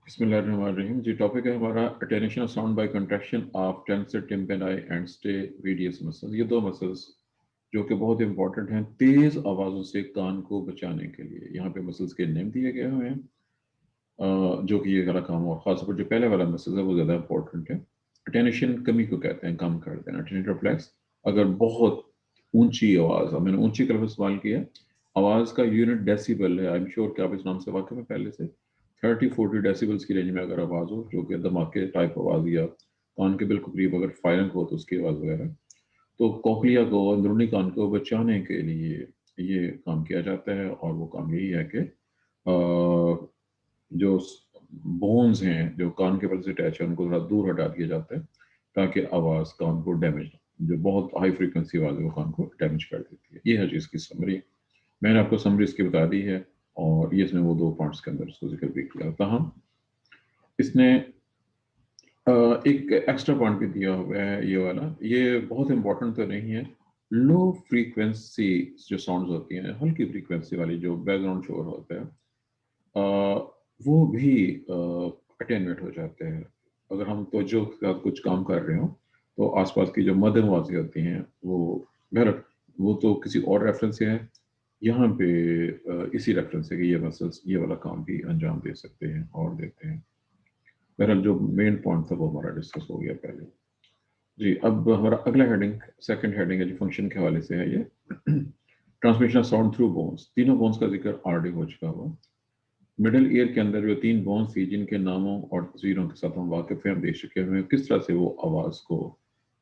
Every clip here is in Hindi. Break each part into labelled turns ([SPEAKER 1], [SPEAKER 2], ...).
[SPEAKER 1] बिस्मिल्लाहिर्रहमानिर्रहीम जी। टॉपिक है हमारा attention of sound by contraction of tensor tympani and stapedius muscles. ये दो मसल्स जो कि बहुत इंपॉर्टेंट हैं तेज आवाज़ों से कान को बचाने के लिए। यहाँ पे मसल्स के नेम दिए गए हुए हैं जो कि ये वाला काम, और खासतौर पर जो पहले वाला मसल है वो ज़्यादा इंपॉर्टेंट है। अटेंशन कमी को कहते हैं, कम कर देना। अटेंशन रिफ्लेक्स अगर बहुत ऊंची आवाज़, मैंने ऊंची का लफ्ज़ इस्तेमाल किया, आवाज़ का यूनिट डेसिबल है। आई एम श्योर कि आप इस नाम से वाकिफ हैं पहले से। 30-40 डेसिबल्स की रेंज में अगर आवाज़ हो, जो कि धमाके टाइप आवाज़ या कान के बिल्कुल करीब अगर फायरिंग हो तो उसकी आवाज़ वगैरह, तो कोक्लिया को, अंदरूनी कान को बचाने के लिए ये काम किया जाता है। और वो काम यही है कि जो बोन्स हैं जो कान के बल से अटैच है उनको थोड़ा दूर हटा दिया जाता है ताकि आवाज़ कान को डैमेज, जो बहुत हाई फ्रीक्वेंसी आवाज़ है वो कान को डैमेज कर देती है। ये है चीज़ की समरी। मैंने आपको समरी इसकी बता दी है, और ये इसने वो दो पॉइंट्स के अंदर उसको जिक्र भी किया था। हम इसने एक एक्स्ट्रा पॉइंट भी दिया हुआ है, ये वाला। ये बहुत इंपॉर्टेंट तो नहीं है। लो फ्रीक्वेंसी जो साउंड्स होती हैं, हल्की फ्रीक्वेंसी वाली जो बैकग्राउंड शोर होता है, वो भी अटेनमेंट हो जाते हैं अगर हम तवज्जो के साथ कुछ काम कर रहे हो। तो आसपास की जो मध्यम आवाज़ें होती हैं वो, बहर वो तो किसी और रेफरेंस से है। यहाँ पे इसी रेफरेंस से कि ये मसल्स ये वाला काम भी अंजाम दे सकते हैं और देते हैं। बहरहाल जो मेन पॉइंट था वो हमारा डिस्कस हो गया पहले। जी, अब हमारा अगला हेडिंग, सेकंड हेडिंग है जो फंक्शन के हवाले से है। ये transmission of sound through bones. तीनों बोन्स का जिक्र ऑलरेडी हो चुका हुआ। मिडिल ईयर के अंदर जो तीन बोन्स थी जिनके नामों और तस्वीरों के साथ हम वाकिफ हैं, हम देख चुके हैं किस तरह से वो आवाज़ को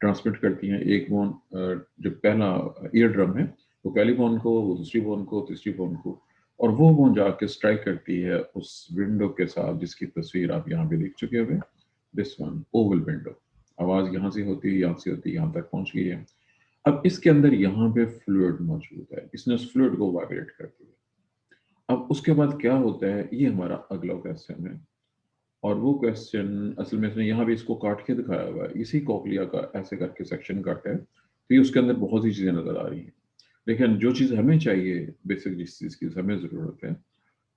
[SPEAKER 1] ट्रांसमिट करती हैं। एक बोन जो पहला ईयर ड्रम है वो पहली बोन को, वो दूसरी बोन को, तीसरी बोन को, और वो बोन जाके स्ट्राइक करती है उस विंडो के साथ जिसकी तस्वीर आप यहाँ पे देख चुके हुए। This one Oval window. आवाज़ यहाँ से होती है, यहाँ से होती है, यहाँ तक पहुँच गई है। अब इसके अंदर यहाँ पे फ्लूइड मौजूद है, इसने उस फ्लूइड को वाइब्रेट कर दिया। अब उसके बाद क्या होता है, ये हमारा अगला क्वेश्चन है। और वो क्वेश्चन असल में इसने यहाँ भी इसको काट के दिखाया हुआ है, इसी कोक्लिया का ऐसे करके सेक्शन काटा है। तो ये उसके अंदर बहुत सी चीज़ें नज़र आ रही हैं, लेकिन जो चीज़ हमें चाहिए, बेसिक जिस चीज़ की हमें ज़रूरत है,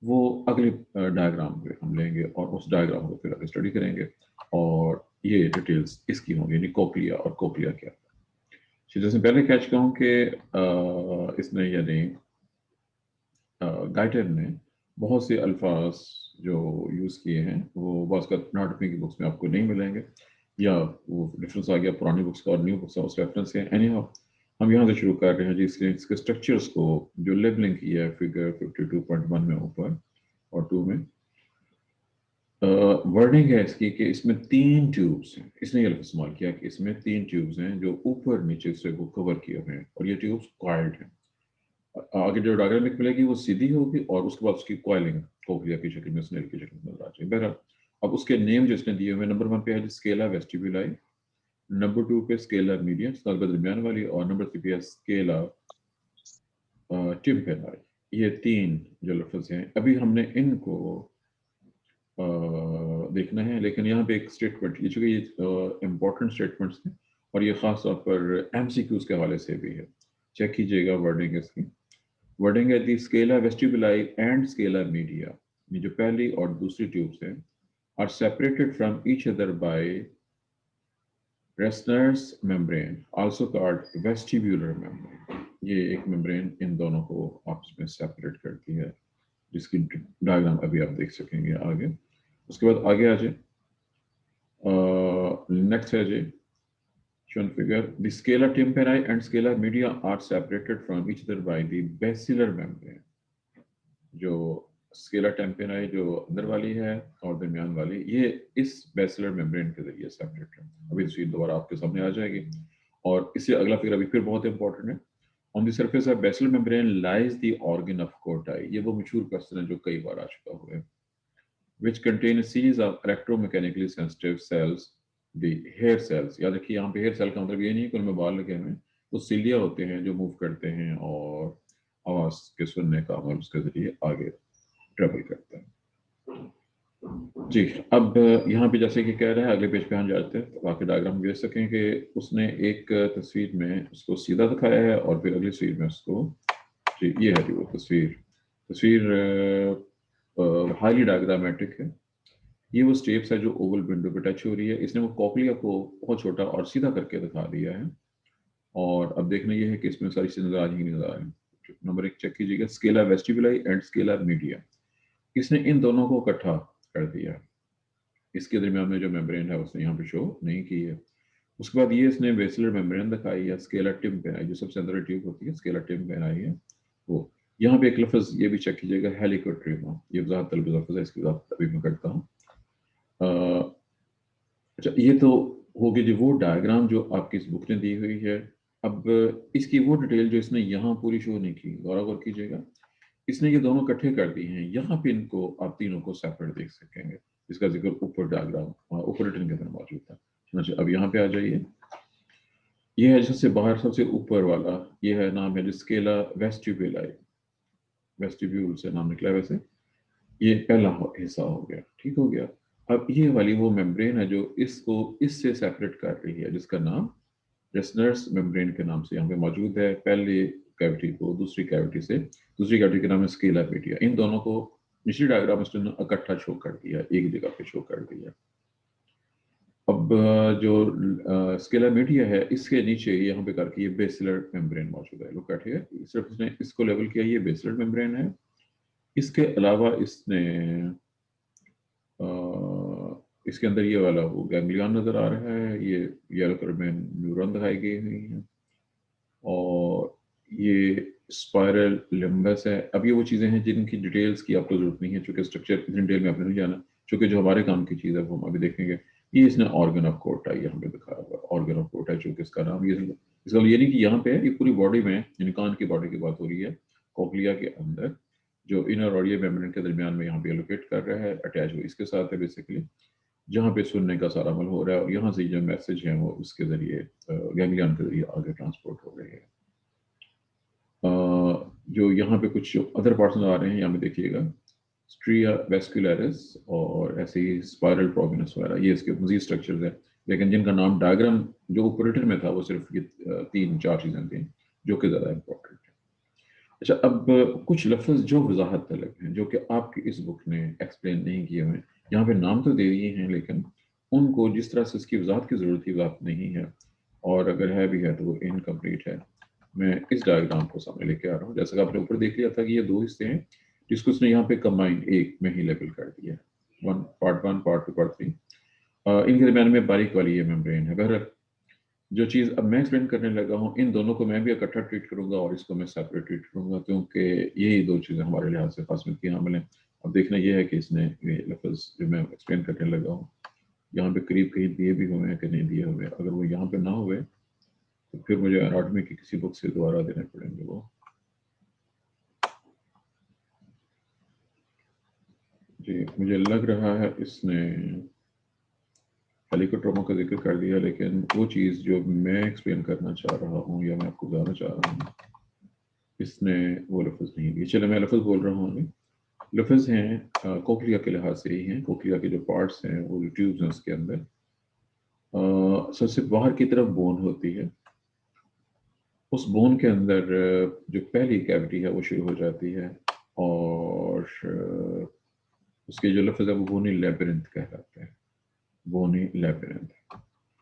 [SPEAKER 1] वो अगले डायग्राम पे हम लेंगे और उस डायग्राम को फिर आगे स्टडी करेंगे। और ये डिटेल्स इसकी होंगी, यानी कोक्लिया और कोक्लिया क्या है। जैसे पहले कह चुका हूँ कि इसने यानी गाइटर ने बहुत से अल्फाज जो यूज़ किए हैं वो बस का नाटमी की बुक्स में आपको नहीं मिलेंगे, या वो डिफरेंस आ गया पुरानी बुक्स का और न्यू बुक्स का, उस रेफरेंस से। एनी हाउ हम यहाँ से शुरू कर रहे हैं जी। इसके स्ट्रक्चर्स को जो लेबलिंग की है फिगर 52.1 में ऊपर और 2 में, वर्डिंग है इसकी कि इसमें 3 ट्यूब्स हैं। इसने ये लफ्ज़ इस्तेमाल किया कि इसमें 3 ट्यूब्स हैं जो ऊपर नीचे से को कवर किए हुए हैं, और ये ट्यूब्स कॉइल्ड हैं। आगे जो डायग्रामिक मिलेगी वो सीधी होगी और उसके बाद उसकी कॉइलिंग कोक्लिया की शक्ल में, स्नेल की शक्ल में नजर आ जाएगी। बहरहाल अब उसके नेम जो इसने दिए हुए, नंबर 1 पे है स्केला वेस्टिब्यूलाई, नंबर 2 पे स्केला मीडियम स्केल दरमियान वाली, और नंबर 3 पे है स्केला टिम्पेनाई। ये 3 जो लफ्ज़ हैं अभी हमने इनको देखना है। लेकिन यहाँ पे एक स्टेटमेंट, ये चूँकि ये इंपॉर्टेंट स्टेटमेंट्स हैं और ये ख़ास तौर पर एमसीक्यूज़ के हवाले से भी है, चेक कीजिएगा वर्डिंग इसकी। वर्डिंग है the scala vestibuli and scala media, ये जो पहली और दूसरी ट्यूब्स हैं, are separated from each other by Reissner's membrane also called vestibular membrane. ये एक मेम्ब्रेन इन दोनों को आपस में सेपरेट करती है, जिसकी डायग्राम अभी आप देख सकेंगे आगे। उसके बाद आगे आ जाए, नेक्स्ट है जी shown figure. The scala tympani and scala media are separated from each other by the basilar membrane. जो स्केला टेम्पेनाई जो अंदर वाली है और दरमियान वाली, ये इस बेसिलर मेम्ब्रेन के जरिए सेपरेट है। अभी तस्वीर दोबारा आपके सामने आ जाएगी। और इससे अगला फिगर अभी फिर बहुत इंपॉर्टेंट है। On the surface of basilar membrane lies the organ of कोटाई। ये वो मशहूर क्वेश्चन है जो कई बार आ चुका हुआ है। which contain a series of electromechanically sensitive cells, the hair cells। याद रखिए यहाँ पे हेयर सेल का मतलब ये नहीं है कि उनमें बाल लगे हुए हैं, वो सिलिया होते हैं जो मूव करते हैं और आवाज के सुनने का अमल उसके जरिए आगे ट्रेवल करता है। जी, अब यहाँ पे जैसे कि कह रहे हैं, अगले पेज पे हम जाते हैं तो आगे डायग्राम देख सकें कि उसने एक तस्वीर में उसको सीधा दिखाया है और फिर अगली तस्वीर में उसको, जी ये है जी वो तस्वीर। तस्वीर हाईली डायग्रामेटिक है। ये वो स्टेप्स है जो ओवल विंडो पे टच हो रही है। इसने वो कॉक्लिया को बहुत छोटा और सीधा करके दिखा दिया है। और अब देखना ये है कि इसमें सारी चीजें नजर आ रही नजर आ रही हैं। नंबर 1 चेक कीजिएगा, Scala vestibuli and scala media, इसने इन दोनों को इकट्ठा कर दिया है। इसके दरमियान में जो मेम्ब्रेन है उसने यहाँ पे शो नहीं की है। उसके बाद ये इसने वेसिलर मेम्ब्रेन दिखाई है, स्केला टिम बनाई, जो सबसे अंदर ट्यूब होती है स्केला टिम बनाई है वो। यहाँ पे एक लफ्ज ये भी चेक कीजिएगा, हेलिकोट्रीमा, ये वजाहत तलब लफ्ज है, इसकी वजाहत अभी मैं करता हूँ। अच्छा, ये तो होगी जो वो डायग्राम जो आपकी इस बुक ने दी हुई है। अब इसकी वो डिटेल जो इसने यहाँ पूरी शो नहीं की, गौर कीजिएगा, इसने ये दोनों इकट्ठे कर दिए हैं। यहाँ पे इनको आप तीनों को सेपरेट देख सकेंगे, इसका जिक्र ऊपर डायग्राम ऊपर रिटर्न के अंदर मौजूद था। अच्छा, अब यहाँ पे आ जाइए, ये है सबसे बाहर सबसे ऊपर वाला, ये है नाम है जिसकेला वेस्टिब्यूलाई, वेस्टिब्यूल से नाम निकला है वैसे। ये पहला हिस्सा हो गया, ठीक हो गया। अब ये वाली वो मेम्ब्रेन है जो इसको इससे सेपरेट कर रही है, जिसका नाम रेसनर्स मेम्ब्रेन के नाम से यहाँ पे मौजूद है। पहले कैविटी को दूसरी कैविटी से, दूसरी कैविटी के नाम है स्केला मीडिया। इन दोनों को निचली डायग्राम में इकट्ठा शो कर दिया, एक जगह पे शो कर दिया। अब जो स्केला मीडिया है इसके नीचे यहाँ पे करके ये बेसिलर मेम्ब्रेन मौजूद है। लोग बैठे सिर्फ इसने इसको लेवल किया, ये बेसिलर मेम्ब्रेन है। इसके अलावा इसने इसके अंदर ये वाला वो गैंग्लियन नजर आ रहा है, ये येलो कलर में न्यूरॉन दिखाई गई हुई है, और ये स्पाइरल लिम्बस है। अब ये वो चीज़ें हैं जिनकी डिटेल्स की आपको जरूरत नहीं है, चूंकि स्ट्रक्चर इतनी डिटेल में आपने नहीं जाना, चूंकि जो हमारे काम की चीज़ है वो हम अभी देखेंगे। ये इसने ऑर्गन ऑफ कोर्टा यहाँ पे दिखाया हुआ, ऑर्गन ऑफ कोर्टा, चूंकि इसका नाम ये, इसका ये नहीं कि यहाँ पे है, ये पूरी बॉडी में, यानी कान की बॉडी की बात हो रही है, कोक्लिया के अंदर जो इनर ऑडियो मेम्ब्रेन के दरमियान में यहाँ पे लोकेट कर रहा है, अटैच हो इसके साथ है बेसिकली, जहाँ पे सुनने का सारा अमल हो रहा है, और यहाँ से जो मैसेज है वो उसके जरिए गैंग्लियन के जरिए आगे ट्रांसपोर्ट हो रहे हैं। जो यहाँ पे कुछ अदर पार्ट्स आ रहे हैं, यहाँ पे देखिएगा, स्ट्रिया वेस्कुलरिस और ऐसे ही स्पाइरल प्रोविनस वगैरह, ये इसके मजीद स्ट्रक्चर्स हैं, लेकिन जिनका नाम डायग्राम जो ऑपरेटर में था वो सिर्फ ये 3-4 चीज़ें थी जो कि ज़्यादा इंपॉर्टेंट है। अच्छा, अब कुछ लफ्ज़ जो वजाहत तलब हैं, जो कि आपकी इस बुक ने एक्सप्लेन नहीं किए हुए, यहाँ पे नाम तो दे दिए हैं, लेकिन उनको जिस तरह से इसकी वजाहत की ज़रूरत थी वजाहत नहीं है, और अगर है भी है तो वो इनकम्प्लीट है। मैं इस डायग्राम को सामने लेके आ रहा हूँ। जैसा कि आपने ऊपर देख लिया था कि ये दो हिस्से हैं जिसको उसने यहाँ पे कंबाइन एक में ही लेबल कर दिया है, पार्ट 1, पार्ट 2, पार्ट 3। इनके दरमियान में बारीक वाली ये मेम्ब्रेन है। बहरहाल जो चीज़ अब मैं एक्सप्लेन करने लगा हूँ, इन दोनों को मैं भी इकट्ठा ट्रीट करूंगा और इसको मैं सेपरेट ट्रीट करूंगा, क्योंकि यही दो चीज़ें हमारे लिहाज से खासियत की हामिल हैं। अब देखना यह है कि इसने ये लफ्ज़ जो मैं एक्सप्लेन करने लगा हूँ यहाँ पे करीब कहीं दिए भी हुए हैं कि नहीं दिए हुए। अगर वो यहाँ पे ना हुए तो फिर मुझे एनाटॉमी की किसी बुक से दोबारा देने पड़ेंगे वो। जी, मुझे लग रहा है इसने हेलिकोट्रोमा का जिक्र कर दिया, लेकिन वो चीज़ जो मैं एक्सप्लेन करना चाह रहा हूँ या मैं आपको बताना चाह रहा हूँ, इसने वो लफ्ज़ नहीं दिए। चलो मैं लफ्ज़ बोल रहा हूँ अभी। लफ्ज़ हैं कोक्लिया के लिहाज से ही हैं, कोक्लिया के जो पार्ट्स हैं वो जो ट्यूब्स हैं उसके अंदर सबसे बाहर की तरफ बोन होती है। उस बोन के अंदर जो पहली कैविटी है वो शुरू हो जाती है, और उसके जो लफ्ज़ है वो बोनी लेबिरिंथ कहलाते हैं, बोनी लेबिरिंथ।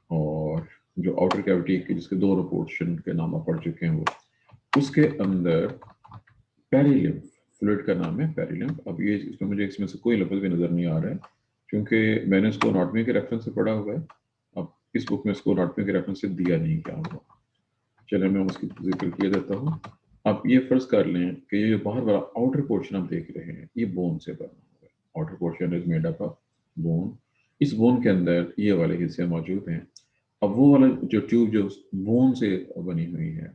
[SPEAKER 1] और जो आउटर कैविटी के जिसके दो पोर्शन के नाम आप पढ़ चुके हैं वो, उसके अंदर पेरिलिम्फ फ्लूइड का नाम है, पेरिलिम्फ। अब ये इसमें मुझे इसमें से कोई लफ्ज़ भी नज़र नहीं आ रहा है, क्योंकि मैंने इसको एनाटॉमी के रेफरेंस से पढ़ा हुआ है। अब इस बुक में इसको एनाटॉमी के रेफरेंस से दिया नहीं क्या हुआ। चलिए मैं उसकी जिक्र किया देता हूँ। आप ये फर्ज कर लें कि ये जो बाहर वाला आउटर पोर्शन आप देख रहे हैं ये बोन से बना हुआ है। Outer portion is made up of bone. इस बोन के अंदर ये वाले हिस्से मौजूद हैं। अब वो वाला जो ट्यूब जो बोन से बनी हुई है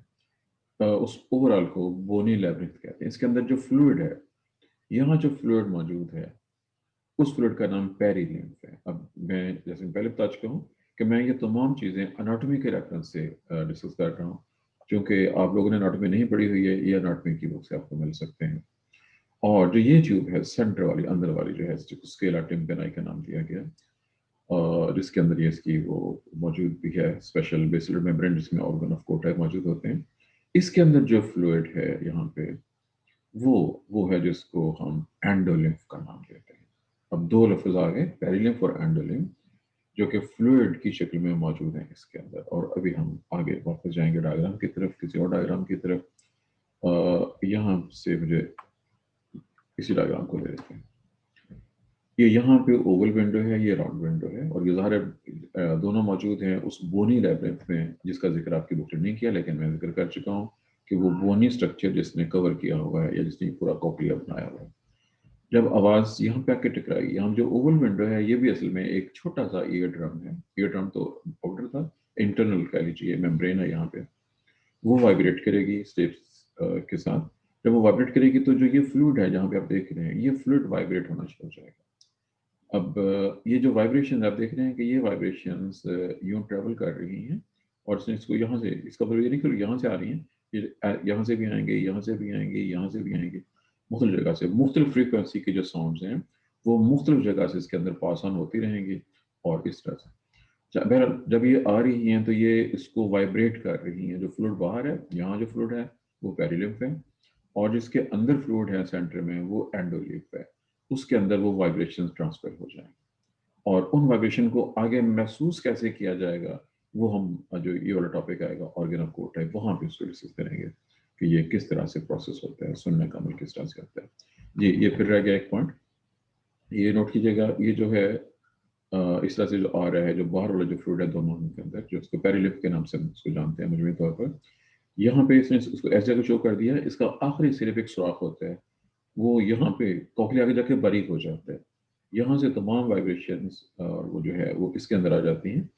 [SPEAKER 1] उस ओवरऑल को बोनी लेब्रिथ कहते हैं। इसके अंदर जो फ्लूइड है, यहाँ जो फ्लूइड मौजूद है उस फ्लूइड का नाम पेरिलिम्फ है। अब मैं जैसे पहले बता चुका हूँ कि मैं ये तमाम चीज़ें अनाटॉमी के रेफरेंस से डिस्कस कर रहा हूँ, क्योंकि आप लोगों ने अनाटॉमी नहीं पढ़ी हुई है, ये अनाटॉमी की बुक से आपको मिल सकते हैं। और जो ये ट्यूब है सेंटर वाली, अंदर वाली जो है, जिसको स्केला टिम्पेनाई का नाम दिया गया, और जिसके अंदर ये इसकी वो मौजूद भी है स्पेशल बेसिलर मेम्ब्रेन, जिसमें ऑर्गन ऑफ कोटा मौजूद होते हैं। इसके अंदर जो फ्लूइड है यहाँ पे वो है जिसको हम एंडोलिम्फ का नाम देते हैं। अब दो लफ्ज आ गए, पेरिलिम्फ और एंडोलिम्फ, जो कि फ्लूइड की शक्ल में मौजूद हैं इसके अंदर। और अभी हम आगे वापस जाएंगे डायग्राम की तरफ, किसी और डायग्राम की तरफ। यहाँ से मुझे इसी डायग्राम को ले लेते हैं। ये यहाँ पे ओवल विंडो है, ये राउंड विंडो है, और ये ज़ाहिर है दोनों मौजूद हैं उस बोनी लैब्रिंथ में जिसका जिक्र आपकी बुक ने नहीं किया, लेकिन मैं जिक्र कर चुका हूँ कि वो बोनी स्ट्रक्चर जिसने कवर किया हुआ है या जिसने पूरा कॉक्लिया बनाया हुआ है। जब आवाज़ यहाँ पे आके टकराई, यहाँ जो ओवल विंडो है ये भी असल में एक छोटा सा ईयर ड्रम है। ईयर ड्रम तो आउटर था, इंटरनल कह लीजिए, मेम्ब्रेन है यहाँ पे। वो वाइब्रेट करेगी स्टेप्स के साथ। जब वो वाइब्रेट करेगी तो जो ये फ्लूइड है जहाँ पे आप देख रहे हैं, ये फ्लूइड वाइब्रेट होना शुरू हो जाएगा। अब ये जो वाइब्रेशन आप देख रहे हैं कि ये वाइब्रेशंस यूं ट्रेवल कर रही हैं, और इसको यहाँ से, इसका मतलब ये नहीं कि यहाँ से आ रही हैं, ये यहाँ से भी आएंगे, यहाँ से भी आएंगे, यहाँ से भी आएंगे, मुख्तलिफ जगह से, मुख्तलिफ फ्रीक्वेंसी के जो साउंड्स हैं वो मुख्तलिफ जगह से इसके अंदर पास ऑन होती रहेंगी। और इस तरह से बहरहाल जब ये आ रही हैं तो ये इसको वाइब्रेट कर रही हैं। जो फ्लूइड बाहर है, यहाँ जो फ्लूइड है वो पेरिलिम्फ है, और जिसके अंदर फ्लूइड है सेंटर में वो एंडोलिम्फ है। उसके अंदर वो वाइब्रेशन ट्रांसफर हो जाएंगे, और उन वाइब्रेशन को आगे महसूस कैसे किया जाएगा वो हम, जो ये वाला टॉपिक आएगा ऑर्गन ऑफ कोर्ट है, वहाँ पे इसको डिस्कस करेंगे कि ये किस तरह से प्रोसेस होता है, सुनने का अमल किस तरह से होता है। जी, ये फिर रह गया एक पॉइंट, ये नोट कीजिएगा। ये जो है इस तरह से जो आ रहा है, जो बाहर वाला जो फ्लूइड है दोनों के अंदर, जो इसको पेरिलिम्फ के नाम से हम इसको जानते हैं मजमूई तौर पर, यहाँ पे इसने उसको ऐसे जगह शो कर दिया है। इसका आखिरी सिर्फ एक सुराख होता है, वो यहाँ पे कॉक्लिया आगे जाके बारीक हो जाता है। यहाँ से तमाम वाइब्रेशंस और वो जो है वो इसके अंदर आ जाती हैं,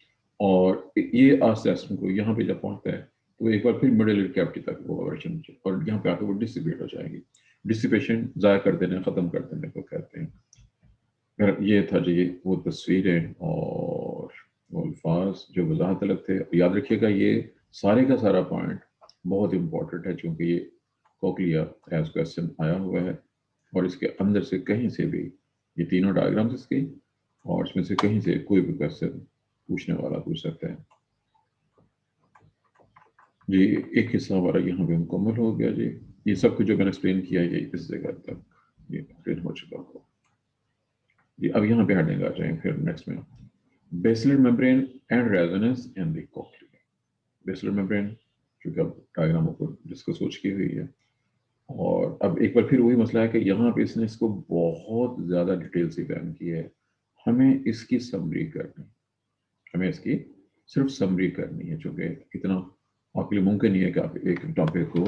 [SPEAKER 1] और ये आस्ते आस्ते को यहाँ पे जब पहुँचता है तो एक बार फिर मिडिल ईयर कैविटी तक वो वाइब्रेशन, और यहाँ पे आके वो डिसिपेट हो जाएगी। डिसिपेशन ज़ाया कर देना, ख़त्म कर देने को कहते हैं। ये था जी वो तस्वीरें और वो अल्फाज जो वजाहत तलब थे। याद रखिएगा ये सारे का सारा पॉइंट बहुत इम्पोर्टेंट है, क्योंकि ये कोक्लिया एज क्वेश्चन आया हुआ है, और इसके अंदर से कहीं से भी ये तीनों डायग्राम्स इसके, और इसमें से कहीं से कोई भी क्वेश्चन पूछने वाला पूछ सकता है। जी, एक हिस्सा हमारा यहाँ पे मुकम्मल हो गया जी। ये सब कुछ जो मैंने एक्सप्लेन किया ये इस जगह तक ये एक्सप्लेन हो चुका हो जी। अब यहाँ पे हेडिंग आ जाए फिर नेक्स्ट में, basilar membrane and resonance in the cochlea. Basilar membrane क्योंकि अब डायग्रामों को डिस्कस हो चुकी हुई है, और अब एक बार फिर वही मसला है कि यहाँ पे इसने इसको बहुत ज़्यादा डिटेल से बयान की है। हमें इसकी समरी करनी, हमें इसकी सिर्फ समरी करनी है, चूँकि इतना आपके लिए मुमकिन नहीं है कि आप एक टॉपिक को,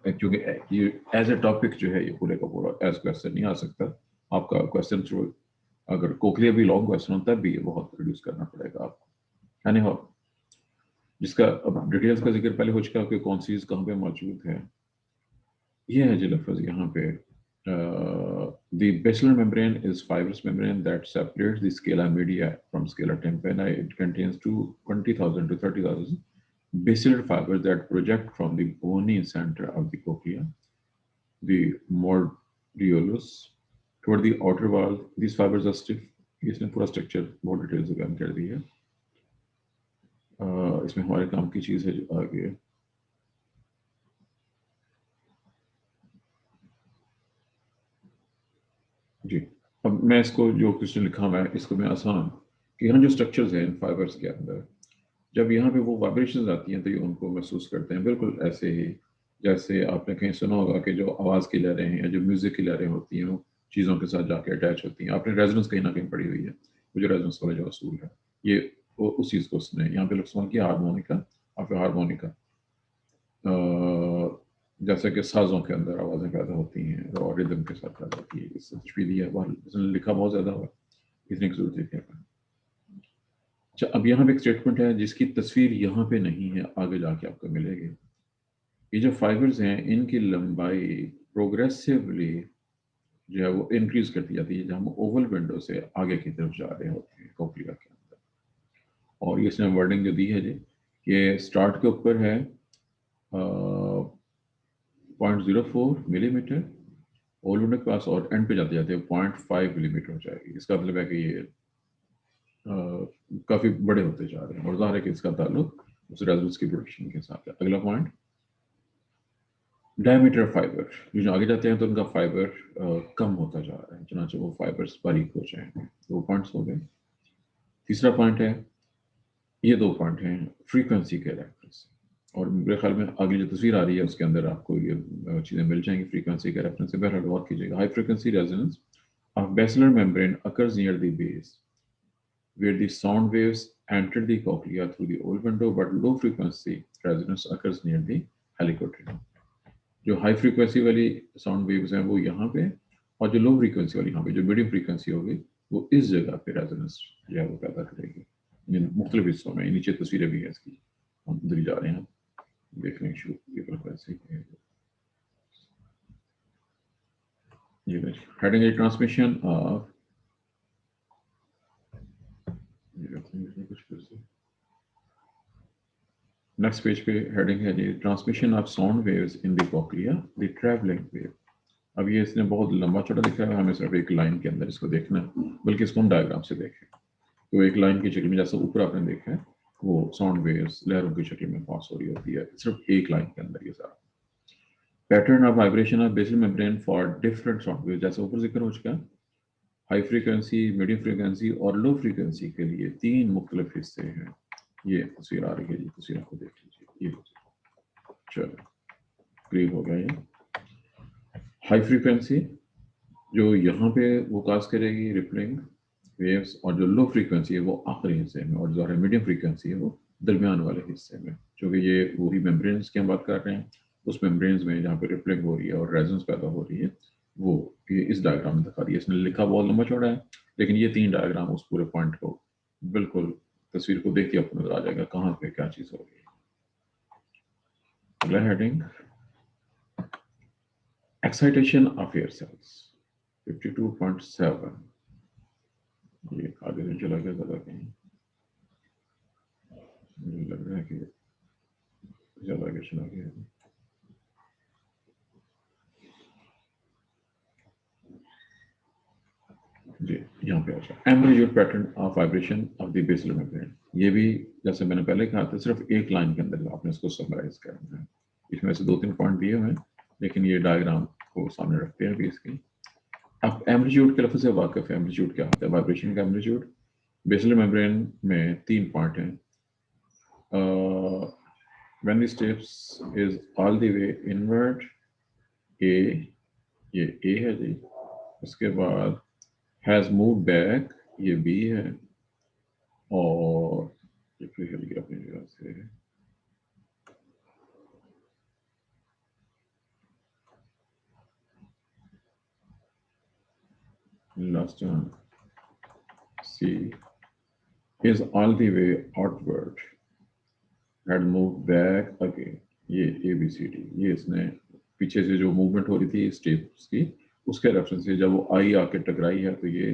[SPEAKER 1] क्योंकि ये एज ए टॉपिक जो है ये पूरे का पूरा एज क्वेश्चन नहीं आ सकता। आपका क्वेश्चन थ्रू, अगर कोक्लिया भी लॉन्ग क्वेश्चन होता है भी ये बहुत प्रोड्यूस करना पड़ेगा आपको। यानी हो जिसका अब डिटेल्स का जिक्र पहले हो चुका है कि कौन सी चीज़ कहाँ पे मौजूद है। ये है जी लफ्ज़ यहाँ पे, the basilar membrane is fibrous membrane that separates the scala media from scala tympani. It contains 20,000 to 30,000 basilar fibers that project from the bony center of the cochlea, the modiolus, toward the outer wall. These fibers are stiff. इसने पूरा स्ट्रक्चर बहुत डिटेल से बयान कर दी है। इसमें हमारे काम की चीज़ है जो आगे जी। अब मैं इसको जो क्वेश्चन लिखा हुआ है इसको मैं आसान कि यहाँ जो स्ट्रक्चर्स हैं इन फाइबर्स के अंदर, जब यहाँ पे वो वाइब्रेशंस आती हैं तो ये उनको महसूस करते हैं, बिल्कुल ऐसे ही जैसे आपने कहीं सुना होगा कि जो आवाज़ की लहरें हैं या जो म्यूज़िक की लहरें होती हैं वो चीज़ों के साथ जाके अटैच होती हैं। आपने रेजोनेंस कहीं ना कहीं पढ़ी हुई है, वो जो रेजोनेंस वाला जो असूल है, ये वो उस चीज़ को उसने यहाँ पे इस्तेमाल किया, हारमोनिका और फिर हारमोनिका, जैसे कि साज़ों के अंदर आवाज़ें पैदा होती हैं और रिदम के साथ पैदा होती है। इससे तशबीह है, वह इसने लिखा बहुत ज़्यादा हुआ, इतनी की जरूरत है। अच्छा, अब यहाँ पे एक स्टेटमेंट है जिसकी तस्वीर यहाँ पे नहीं है, आगे जाके आपको मिलेगी। ये जो फाइबर्स हैं इनकी लंबाई प्रोग्रेसिवली जो है वो इंक्रीज करती जाती है जब हम ओवल विंडो से आगे की तरफ जा रहे होते हैं कोक्लिया के अंदर। और ये इसने वर्डिंग जो दी है जी, ये स्टार्ट के ऊपर है 0.04 मिलीमीटर ओवल विंडो के पास, और एंड पे जाते जाते 0.5 मिलीमीटर हो जाएगी। इसका मतलब है कि ये काफ़ी बड़े होते जा रहे हैं, और ज़ाहिर है कि इसका ताल्लुक उस रेजोनेंस की प्रोडक्शन के साथ है। अगला पॉइंट, डायमीटर फाइबर, जो आगे जाते हैं तो उनका फाइबर कम होता जा रहा है, चुनाचे वो फाइबर्स बारीक हो जाएंगे। दो पॉइंट्स हो गए। तीसरा पॉइंट है, ये दो पॉइंट हैं फ्रीक्वेंसी के रेफरेंस, और मेरे ख्याल में अगली जो तस्वीर आ रही है उसके अंदर आपको ये चीज़ें मिल जाएंगी फ्रीक्वेंसी के रेफरेंस से। बहरहाल गौर कीजिएगा, high frequency resonance of basilar membrane occurs near the base where the sound waves enter the cochlea through the old window, but low frequency resonance occurs near the हेलिकोट्रिन। जो हाई फ्रीक्वेंसी वाली साउंड वेव्स हैं वो यहाँ पे, और जो लो फ्रीक्वेंसी वाली यहाँ पे, जो मीडियम फ्रीक्वेंसी होगी वो इस जगह पे रेजोनेंस जो है वो पैदा करेगी। इन मुख्तलिफ हिस्सों में, नीचे तस्वीरें भी हैं इसकी, हम उधर ही जा रहे हैं देखने की ये फ्रीक्वेंसी। ये हेडिंग है ट्रांसमिशन ऑफ, नेक्स्ट पेज पे हेडिंग है जी, transmission of sound waves in the cochlea, the travelling wave. अब ये इसने बहुत लंबा चौड़ा लिखा है, हमें सिर्फ एक लाइन के अंदर इसको देखना है, बल्कि इसको हम डायग्राम से देखें तो एक लाइन की शक्ल में, जैसे ऊपर आपने देखा है वो साउंड वेव्स लहरों की शक्ल में पास हो रही होती है, सिर्फ एक लाइन के अंदर ये सारा pattern of vibration of BECIL membrane for different sound wave, जैसे ऊपर जिक्र हो चुका है। हाई फ्रीक्वेंसी, मीडियम फ्रीक्वेंसी और लो फ्रीक्वेंसी के लिए तीन मुख्तलिफ हिस्से हैं। ये तस्वीर आ रही है, ये तस्वीर आपको देख लीजिए। ये चलो क्लियर हो गया। ये हाई फ्रीक्वेंसी जो यहाँ पे वो काज करेगी रिपलिंग वेव्स, और जो लो फ्रीक्वेंसी है वो आखिरी हिस्से में, और जो है मीडियम फ्रीक्वेंसी है वो दरमियान वाले हिस्से में, क्योंकि ये वही मेम्ब्रेन्स की हम बात कर रहे हैं। उस मेम्ब्रेन्स में जहाँ पे रिपलिंग हो रही है और रेजोनेंस पैदा हो रही है, वो ये इस डायग्राम में दिखा रही है। इसने लिखा बहुत लंबा चौड़ा है, लेकिन ये तीन डायग्राम उस पूरे पॉइंट को बिल्कुल तस्वीर को देख के आपको नजर आ जाएगा कहाँ पे क्या चीज़ हो रही है। अगला heading, excitation of hair cells 52.7। ये आगे से चला गया ज़्यादा कहीं, मुझे लग रहा है कि ज़्यादा आगे चला गया। जी यहाँ पे अच्छा, amplitude pattern of vibration of the BECIL membrane. ये भी जैसे मैंने पहले कहा था, सिर्फ एक लाइन के अंदर आपने इसको समराइज करना है। इसमें से दो तीन पॉइंट दिए हुए हैं, लेकिन ये डायग्राम को सामने रखते हैं अभी इसकी। आप एम्पलीट्यूड के लफ्ज़ से वाकिफ है, एम्पलीट्यूड क्या होता है, वाइब्रेशन का एम्पलीट्यूड। बेसिल मेम्ब्रेन में तीन पार्ट हैं। When the stapes is all the way inward, A, ये ए है जी। उसके बाद हैज मूव बैक, ये बी है, और ये फिर हिल गया अपनी जगह से, last one C is all the way outward, had moved back again। ये ए बी सी डी, ये इसने पीछे से जो मूवमेंट हो रही थी स्टेप्स की, उसके रेफरेंस से जब वो आई आके टकराई है तो ये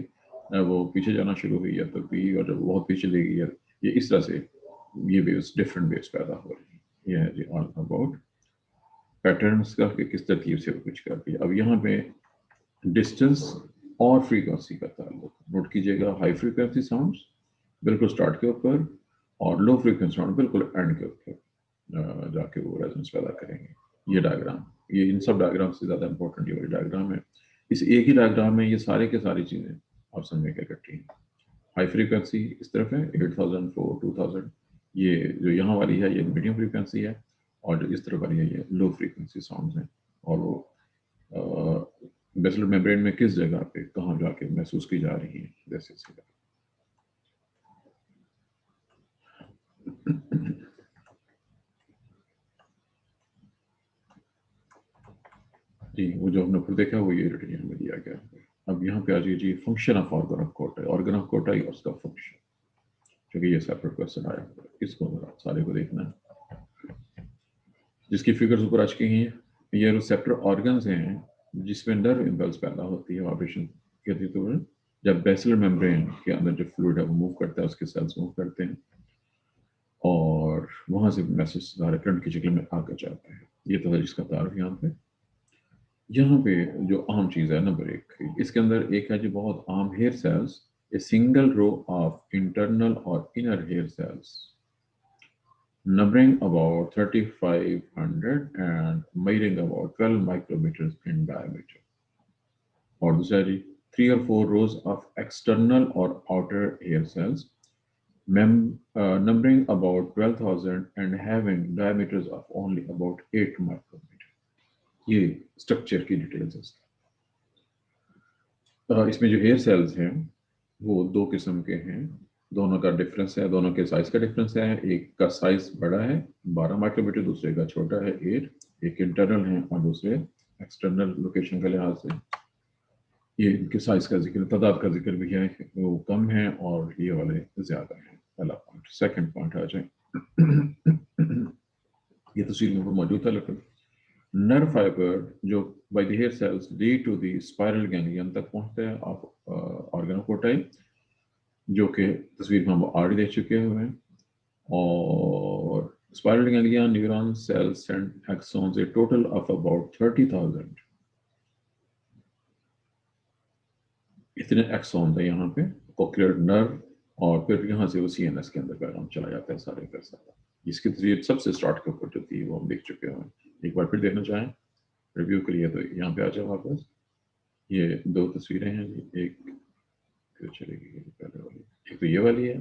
[SPEAKER 1] वो पीछे जाना शुरू हुई है, तो बी, और जब बहुत पीछे ले गई है, ये इस तरह से ये वेव्स, डिफरेंट वेव्स पैदा हो रही है। ये है जी ऑल अबाउट पैटर्न्स का कि किस तरतीब से वो कुछ कर रही है। अब यहाँ पे डिस्टेंस और फ्रीक्वेंसी का ताल्लुक नोट कीजिएगा। हाई फ्रीक्वेंसी साउंड्स बिल्कुल स्टार्ट के ऊपर, और लो फ्रीक्वेंसी साउंड बिल्कुल एंड के ऊपर जाके वो रेजोनेंस पैदा करेंगे। ये डायग्राम, ये इन सब डायग्राम से ज़्यादा इंपॉर्टेंट ये वाली डायग्राम है। इस एक ही डायग्राम में ये सारे के सारी चीज़ें आप समझ के इकट्ठी हैं। हाई फ्रीक्वेंसी इस तरफ है 8000, 2000, ये जो यहाँ वाली है ये मीडियम फ्रीक्वेंसी है, और जो इस तरफ वाली है ये लो फ्रीक्वेंसी साउंड्स हैं। और वो बेसिलर मेम्ब्रेन में किस जगह पे कहाँ जाके महसूस की जा रही है, जैसे जी वो जो हमने ऊपर देखा वो ये डिटेल में दिया गया है। अब यहाँ पे आ जाइए जी, function of organ of Corti, organ of Corti और उसका फंक्शन, क्योंकि ये सेपरेट क्वेश्चन आया, इसको सारे को देखना है। जिसकी फिगर्स ऊपर आ चुकी हैं, ये रिसेप्टर ऑर्गन्स हैं जिसमें नर्व इम्पल्स पैदा होती है वाइब्रेशन के थ्रू, जब बेसिलर मेम्ब्रेन के अंदर जो फ्लूइड है वो मूव करता है, उसके सेल्स मूव करते हैं, और वहां से मैसेज करंट की शक्ल में आकर जाता है। ये तो है जिसका तारुफ यहाँ पे जो आम चीज़ है नंबर एक, इसके अंदर एक है जो बहुत आम, hair cells, a single row of internal और inner hair cells numbering about 3500 and measuring about 12 micrometers in diameter. और दूसरा जी 3 or 4 rows of external or outer hair cells numbering about 12,000 and having diameters of only about 8 micrometer. ये स्ट्रक्चर की डिटेल्स है। इसमें जो हेयर सेल्स हैं वो दो किस्म के हैं, दोनों का डिफरेंस है, दोनों के साइज का डिफरेंस है। एक का साइज बड़ा है 12 माइक्रोमीटर, दूसरे का छोटा है 8। एक इंटरनल है और दूसरे एक्सटर्नल लोकेशन के लिहाज से। ये इनके साइज का जिक्र, तादाद का जिक्र भी है, वो कम है और ये वाले ज्यादा हैं। पहला पॉइंट। सेकंड पॉइंट आ जाए ये तस्वीर में मौजूद है। लेकिन नर्व फाइबर जो by the hair cells lead to the spiral ganglion तक पहुंचते हैं ऑफ ऑर्गेनोकोटाई, जो कि तस्वीर में हम ऑलरेडी देख चुके हुए हैं। और spiral ganglion neuron cells and axons a total of about 30,000 इतने एक्सॉन्स है यहाँ पे कोक्लियर नर्व, और फिर यहाँ से वो सीएनएस के अंदर पैगाम चला जाता है सारे का सारा। इसकी तस्वीर सबसे स्टार्ट के ऊपर जो थी वो हम देख चुके हैं। एक बार फिर देखना चाहें रिव्यू के लिए तो यहाँ पे आ जाए वापस। ये दो तस्वीरें हैं, एक चलेगी पहले वाली, एक तो ये वाली है,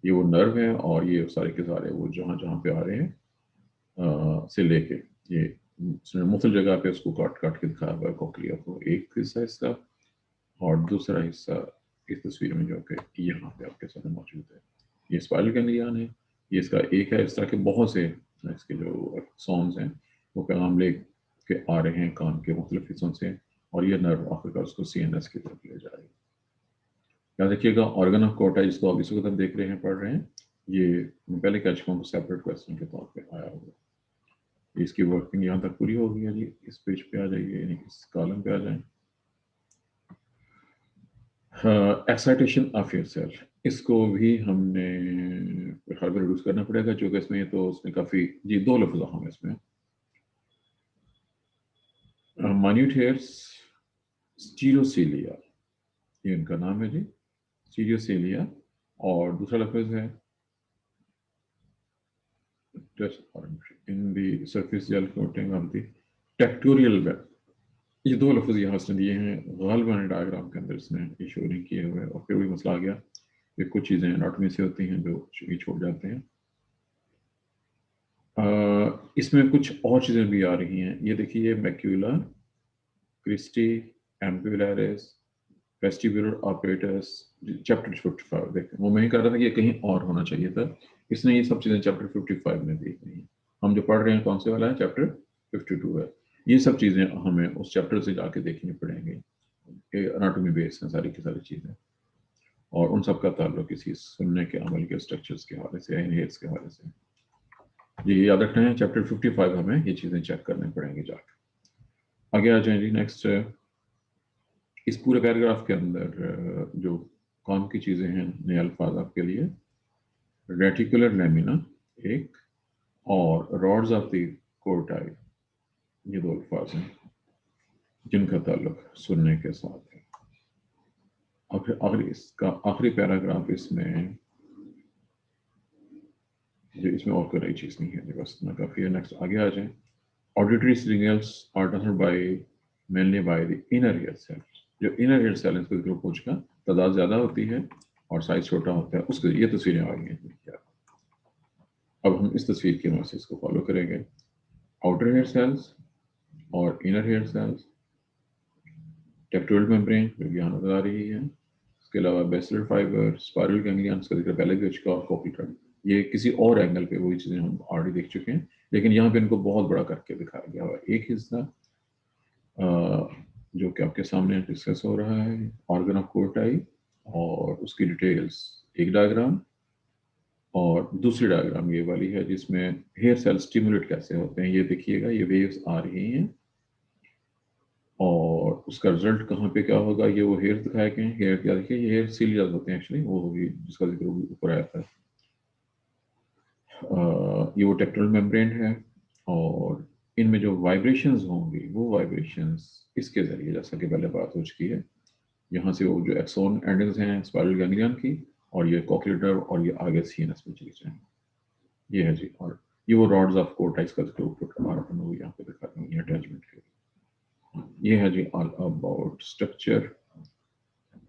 [SPEAKER 1] ये वो नर्व है, और ये सारे के सारे वो जहाँ जहाँ पे आ रहे हैं से लेके ये मुख्तलिफ जगह पे उसको काट काट के दिखाया हुआ है कोक्लिया को, एक हिस्सा इसका, और दूसरा हिस्सा इस तस्वीर में जो कि यहाँ पे आपके सामने मौजूद है। ये स्पाइरल गैंग्लियन है, ये इसका एक है। इस तरह के बहुत से इसके जो सॉन्ग्स हैं वो पैगाम ले के आ रहे हैं कान के मुख्तलिफ हिस्सों से, और ये नर्व आखिरकार उसको सीएनएस की तरफ ले जा रही है। याद रखिएगा ऑर्गन ऑफ कोटा जिसको आप इसी वक्त देख रहे हैं, पढ़ रहे हैं, ये पहले कह चुका हूँ सेपरेट क्वेश्चन के तौर पे आया हुआ। इसकी वर्किंग यहाँ तक पूरी हो गई है जी। इस पेज पे आ जाइए, यानी इस कॉलम पे आ जाए। एक्साइटेशन ऑफ योर सेल, इसको भी हमने हर बार यूज करना पड़ेगा, जो कि इसमें तो उसमें काफी जी दो लफ्ज हम इसमें माइन्यूट हेयर्स स्टीरोसीलिया, ये इनका नाम है जी, स्टीरोसीलिया। और दूसरा लफ्ज है in the surface gel coating of the tectorial web. ये दो लफ्ज यहाँ से दिए हैं, गालिबन डायग्राम के अंदर इसने ये शो नहीं किए हुए। और फिर वही मसला आ गया कि कुछ चीज़ें एनाटॉमी से होती हैं जो छोड़ जाते हैं। इसमें कुछ और चीज़ें भी आ रही हैं। ये देखिए macula, cristae, ampullaris, vestibular apparatus, chapter 55 देखें। वो मैं ही कह रहा था कि ये कहीं और होना चाहिए था, इसने ये सब चीज़ें चैप्टर 55 में दी गई हैं। हम जो पढ़ रहे हैं कौन से वाला है, चैप्टर 52 है। ये सब चीज़ें हमें उस चैप्टर से जाके देखनी पड़ेंगी। एनाटॉमी बेस हैं सारी की सारी चीज़ें, और उन सब का ताल्लुक किसी सुनने के अमल के स्ट्रक्चर्स के हवाले से, इनहेट्स के हवाले से। ये याद रखना है, चैप्टर 55 हमें ये चीज़ें चेक करनी पड़ेंगी जाके। आगे आ जाए जी। नेक्स्ट, इस पूरे पैराग्राफ के अंदर जो कौन की चीज़ें हैं नए अल्फाज आपके लिए, रेटिकुलर लैमिना एक, और रॉड्स ऑफ द कोर्टाई, ये दो अल्फाज हैं जिनका ताल्लुक सुनने के साथ है। और फिर आखिरी इसका आखिरी पैराग्राफ इसमें और कोई नई चीज़ नहीं है, बस इतना काफ़ी है। नेक्स्ट आगे आ जाए। Auditory signals are done by mainly by the inner ear cell. जो इनर ईयर सेल है, इसके ग्लूकोज का तादाद ज़्यादा होती है और साइज छोटा होता है, उसके ये तस्वीरें आ रही हैं। अब हम इस तस्वीर की मदद से इसको फॉलो करेंगे। आउटर हेयर सेल्स और इनर हेयर सेल्स, टेक्टोरल मेम्ब्रेन जो यहाँ नजर आ रही है, इसके अलावा बेसिलर फाइबर, स्पाइरल गैंग्लियन का जिक्र पहले भी हो चुका, और कोक्लियर। ये किसी और एंगल पे वही चीज़ें हम ऑलरेडी देख चुके हैं, लेकिन यहाँ पे इनको बहुत बड़ा करके दिखाया गया हुआ। एक हिस्सा जो कि आपके सामने डिस्कस हो रहा है, ऑर्गन ऑफ कोर्टाई, और उसकी डिटेल्स एक डायग्राम, और दूसरी डायग्राम ये वाली है जिसमें हेयर सेल स्टिमुलेट कैसे होते हैं। ये देखिएगा, ये वेव्स आ रही हैं, और उसका रिजल्ट कहाँ पे क्या होगा, ये वो हेयर दिखाए गए हैं। हेयर क्या देखिए, ये हेयर सीलियाज होते हैं एक्चुअली, वो होगी जिसका जिक्र ऊपर आया था। ये वो टेक्टोरल मेम्ब्रेन है, और इनमें जो वाइब्रेशंस होंगी वो वाइब्रेशंस इसके जरिए, जैसा कि पहले बात हो चुकी है, यहाँ से वो जो एक्सोन एंडल्स हैं स्पाइरल गैंग्लियन की, और ये कोक्लियर नर्व, और ये आगे सीएनएस में चली जाएंगे। ये है जी, और ये वो रॉड्स ऑफ कोर्टेक्स का जो वो यहाँ पे दिखाता हूँ, ये अटैचमेंट के। ये है जी ऑल अबाउट स्ट्रक्चर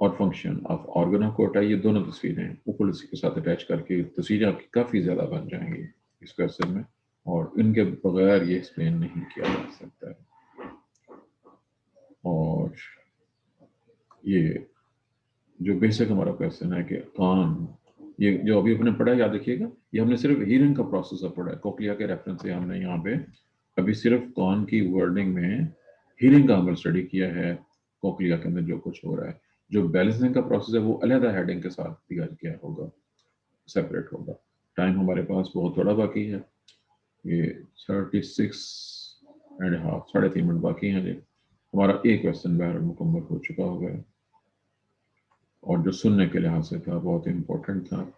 [SPEAKER 1] और function of organ of Carta. ये दोनों तस्वीरें ऊपर इसी के साथ अटैच करके तस्वीरें आपकी काफ़ी ज़्यादा बन जाएंगी इस क्वेश्चन में, और इनके बगैर ये एक्सप्लेन नहीं किया जा सकता है। और ये जो बेसिक हमारा क्वेश्चन है कि कान, ये जो अभी हमने पढ़ा, याद रखिएगा, ये हमने सिर्फ हीयरिंग का प्रोसेस पढ़ा है, कोक्लिया के रेफरेंस से हमने यहाँ पे अभी सिर्फ कान की वर्डिंग में हीयरिंग का हमने स्टडी किया है, कोक्लिया के अंदर जो कुछ हो रहा है। जो बैलेंसिंग का प्रोसेस है वो अलग हेडिंग के साथ दिया गया होगा, सेपरेट होगा। टाइम हमारे पास बहुत थोड़ा बाकी है, ये 36.5 3.5 मिनट बाकी हैं जी। हमारा एक क्वेश्चन बहर मुकम्मल हो चुका होगा, और जो सुनने के लिहाज से था बहुत इम्पोर्टेंट था।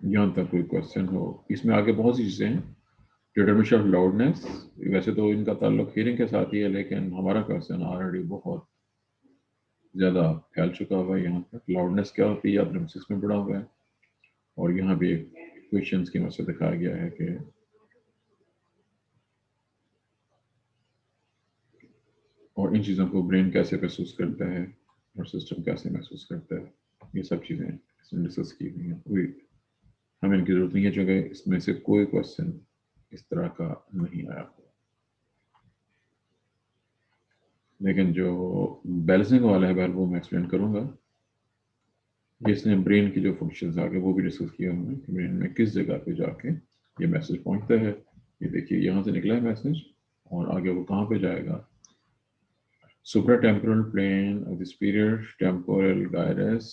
[SPEAKER 1] यहाँ तक कोई क्वेश्चन हो, इसमें आगे बहुत सी चीज़ें हैं। डिटरमिनेशन ऑफ लाउडनेस, वैसे तो इनका ताल्लुक हीयरिंग के साथ ही है, लेकिन हमारा क्वेश्चन ऑलरेडी बहुत ज़्यादा फैल चुका हुआ है। यहाँ तक लाउडनेस क्या होती है आपने 6 में पढ़ा हुआ है, और यहाँ भी एक क्वेश्चन की मदद से दिखाया गया है कि और इन चीज़ों को ब्रेन कैसे महसूस करता है और सिस्टम कैसे महसूस करता है, ये सब चीज़ें इसमें डिस्कस की हुई हैं। हमें इनकी जरूरत नहीं है, क्योंकि इसमें से कोई क्वेश्चन इस तरह का नहीं आया। लेकिन जो बैलेंसिंग वाला है वो मैं एक्सप्लेन करूंगा। इसने ब्रेन की जो फंक्शंस आगे वो भी डिस्कस किया हमने कि ब्रेन में किस जगह पे जाके ये मैसेज पहुंचता है। ये देखिए यहाँ से निकला है मैसेज, और आगे वो कहाँ पे जाएगा। Supratemporal plane of the superior temporal gyrus,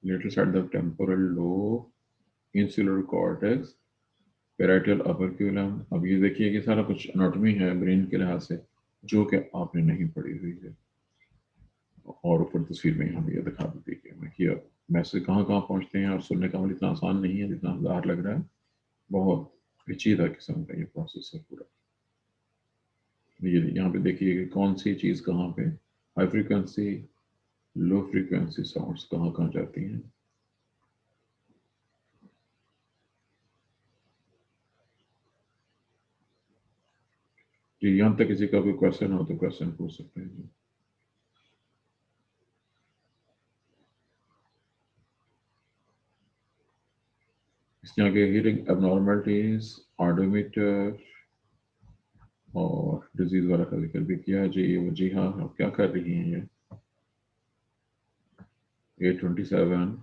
[SPEAKER 1] lateral side the temporal lobe, insular cortex, parietal operculum. अब ये देखिए कि सारा कुछ एनाटॉमी है ब्रेन के लिहाज से जो कि आपने नहीं पढ़ी हुई है, और ऊपर तस्वीर में यहाँ ये दिखा दी है कि अब मैसेज कहाँ कहाँ पहुँचते हैं, और सुनने का इतना आसान नहीं है जितना बाहर लग रहा है। बहुत पेचीदा किस्म का ये प्रोसेस है पूरा। ये यहाँ पे देखिए कि कौन सी चीज़ कहाँ पे, high frequency low frequency sounds कहाँ कहाँ जाती हैं। जी यहाँ तक किसी का कोई क्वेश्चन हो तो क्वेश्चन पूछ सकते हैं जी। इसके आगे हीयरिंग एबनॉर्मलिटीज, ऑडोमीटर और डिजीज वाला का जिक्र भी किया है जी। वो जी हाँ, आप क्या कर रही हैं ये 827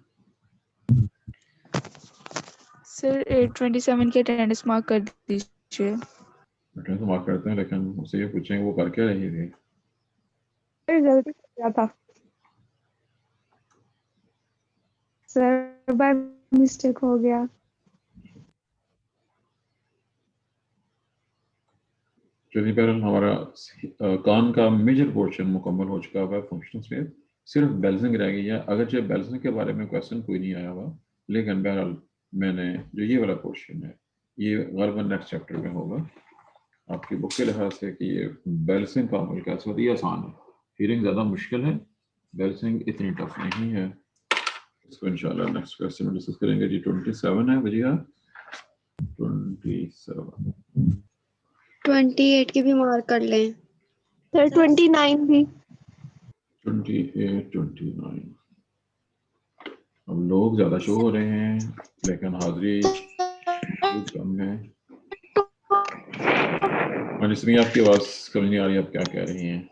[SPEAKER 2] सर 827 की अटेंडेंस मार्क कर दीजिए।
[SPEAKER 1] अटेंडेंस मार्क करते हैं, लेकिन मुझसे ये पूछेंगे वो कर क्या रही थी।
[SPEAKER 2] गलती किया था सर, बाय मिस्टेक हो गया।
[SPEAKER 1] चलिए बहरहाल हमारा कान का मेजर पोर्शन मुकम्मल हो चुका हुआ है फंक्शंस में, सिर्फ बैलेंसिंग रह गई है। अगरचे बैलेंसिंग के बारे में क्वेश्चन कोई नहीं आया हुआ, लेकिन बहरहाल मैंने जो ये वाला पोर्शन है ये गलबन नेक्स्ट चैप्टर में होगा आपकी बुक के लिहाज से कि ये बैलेंसिंग का अमल कैसे होता है। ये आसान है, हीयरिंग ज़्यादा मुश्किल है, बैलेंसिंग इतनी टफ नहीं है। इसको इंशाल्लाह नेक्स्ट क्वेश्चन में डिस्कस करेंगे जी। 27 है बजिया, 27
[SPEAKER 3] 28 की भी मार्क कर लें
[SPEAKER 2] सर 29 भी।
[SPEAKER 1] 28 29। अब लोग ज़्यादा शो हो रहे हैं लेकिन हाजिरी कम है। इसमें आपकी आवाज़ समझ नहीं आ रही, आप क्या कह रही हैं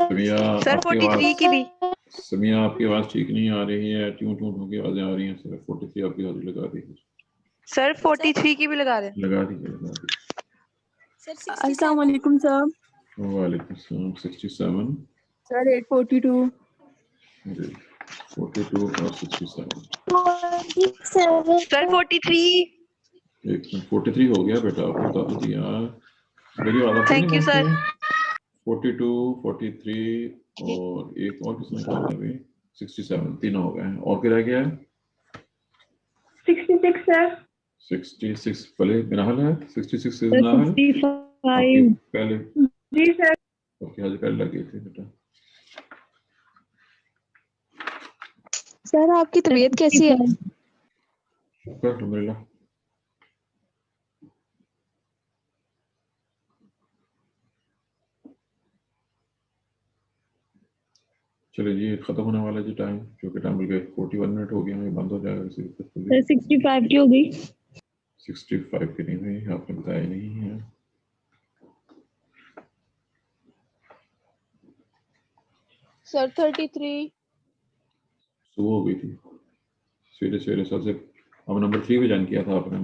[SPEAKER 1] समिया?
[SPEAKER 4] सर
[SPEAKER 1] आपकी
[SPEAKER 4] 43
[SPEAKER 1] आवाज़
[SPEAKER 4] की भी।
[SPEAKER 1] समिया आपकी आवाज़ ठीक नहीं आ रही है, ट्यूं ट्यूं की आवाज़ें आ रही हैं। सिर्फ 43 आपकी हाजिरी लगा दीजिए।
[SPEAKER 4] सर 43 की भी लगा दें।
[SPEAKER 1] लगा दीजिए।
[SPEAKER 2] अस्सलाम वालेकुम सर।
[SPEAKER 1] वालेकुम सलाम। 67
[SPEAKER 2] सर 842।
[SPEAKER 1] 42 और 67।
[SPEAKER 4] सर 43।
[SPEAKER 1] एक मिनट, 43 हो गया बेटा, आपको बता दो दिया। मेरी आवाज़ आपको नहीं
[SPEAKER 4] थैंक यू सर।
[SPEAKER 1] पहुंचती है? 42 43 और एक और किसने कहा था अभी? 67, तीनों हो गए हैं। और क्या रह गया है?
[SPEAKER 2] 66 सर।
[SPEAKER 1] 66 पहले बिनाहल है, 66 इज नाहल।
[SPEAKER 2] 65
[SPEAKER 1] पहले
[SPEAKER 2] जी सर।
[SPEAKER 1] ओके, आज पहले लगी थी बेटा।
[SPEAKER 2] सर आपकी तबीयत कैसी है?
[SPEAKER 1] शुक्र अल्हम्दुलिल्लाह। चलिए जी, खत्म होने वाला जी टाइम, क्योंकि टाइम बल्कि 41 मिनट हो गया है, बंद हो जाएगा इसी
[SPEAKER 5] सर 65 की हो गई।
[SPEAKER 1] 65 की नहीं हुई, आपने बताया नहीं है।
[SPEAKER 2] सर 33।
[SPEAKER 1] सुबह हो गई थी, सवेरे सवेरे सर से अब नंबर 3 पे ज्वाइन किया था आपने।